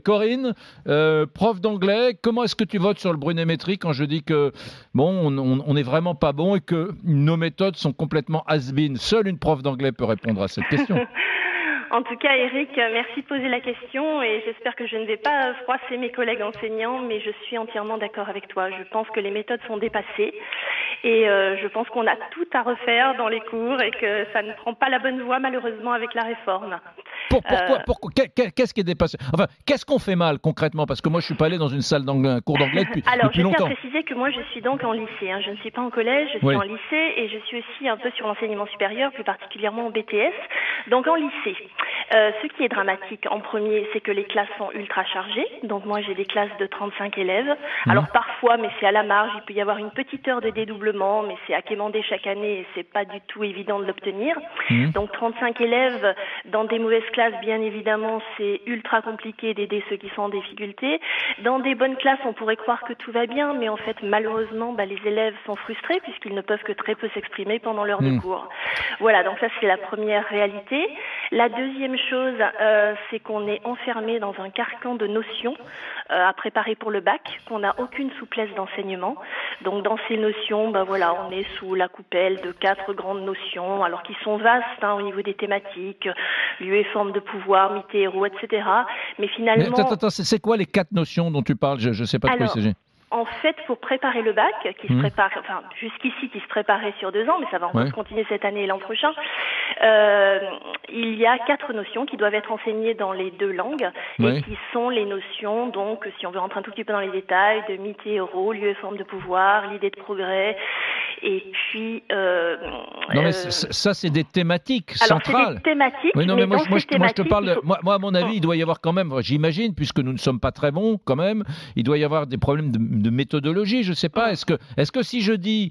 Corinne, prof d'anglais, comment est-ce que tu votes sur le brunémétrie quand je dis que bon, on n'est vraiment pas bon et que nos méthodes sont complètement has-been? Seule une prof d'anglais peut répondre à cette question. En tout cas, Eric, merci de poser la question et j'espère que je ne vais pas froisser mes collègues enseignants, mais je suis entièrement d'accord avec toi. Je pense que les méthodes sont dépassées et je pense qu'on a tout à refaire dans les cours et que ça ne prend pas la bonne voie malheureusement avec la réforme. Pourquoi qu'est-ce qui est dépassé? Enfin, qu'est-ce qu'on fait mal concrètement? Parce que moi, je suis pas allé dans une salle d'anglais, un cours d'anglais Alors, depuis je tiens à longtemps. préciser que moi, je suis donc en lycée. Je ne suis pas en collège, je suis Oui. en lycée et je suis aussi un peu sur l'enseignement supérieur, plus particulièrement en BTS, donc en lycée. Ce qui est dramatique en premier, c'est que les classes sont ultra chargées. Donc moi, j'ai des classes de 35 élèves. Alors parfois, mais c'est à la marge, il peut y avoir une petite heure de dédoublement, mais c'est à quémander chaque année et c'est pas du tout évident de l'obtenir. Donc 35 élèves dans des mauvaises classes, bien évidemment, c'est ultra compliqué d'aider ceux qui sont en difficulté. Dans des bonnes classes, on pourrait croire que tout va bien, mais en fait, malheureusement, les élèves sont frustrés puisqu'ils ne peuvent que très peu s'exprimer pendant l'heure de cours. Voilà, donc ça, c'est la première réalité. La deuxième chose, c'est qu'on est enfermé dans un carcan de notions à préparer pour le bac, qu'on n'a aucune souplesse d'enseignement. Donc dans ces notions, on est sous la coupelle de 4 grandes notions, alors qui sont vastes au niveau des thématiques, lieu et forme de pouvoir, mythe et héros, etc. Mais finalement... Mais attends, c'est quoi les 4 notions dont tu parles? Je ne sais pas de quoi il s'agit. En fait, pour préparer le bac, qui se prépare, enfin jusqu'ici qui se préparait sur 2 ans, mais ça va encore continuer cette année et l'an prochain, il y a 4 notions qui doivent être enseignées dans les 2 langues et qui sont les notions, donc si on veut rentrer un tout petit peu dans les détails, de mythe et héros, lieu et forme de pouvoir, l'idée de progrès, et puis... non mais ça c'est des thématiques centrales. Alors c'est des thématiques, oui, non, mais moi, je te parle, faut... moi à mon avis, il doit y avoir quand même, j'imagine, puisque nous ne sommes pas très bons quand même, il doit y avoir des problèmes de méthodologie, je ne sais pas. Est-ce que si je dis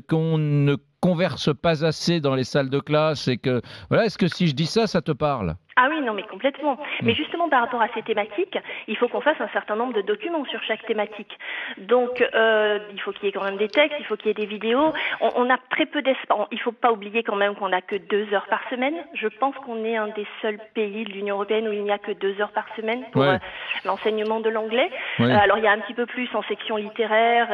qu'on ne converse pas assez dans les salles de classe et que voilà, est-ce que si je dis ça, ça te parle? Ah oui, non mais complètement. Mais justement par rapport à ces thématiques, il faut qu'on fasse un certain nombre de documents sur chaque thématique. Donc il faut qu'il y ait quand même des textes, il faut qu'il y ait des vidéos. On a très peu d'espace. Il ne faut pas oublier quand même qu'on n'a que 2 heures par semaine. Je pense qu'on est un des seuls pays de l'Union européenne où il n'y a que 2 heures par semaine pour l'enseignement de l'anglais. Alors il y a un petit peu plus en section littéraire.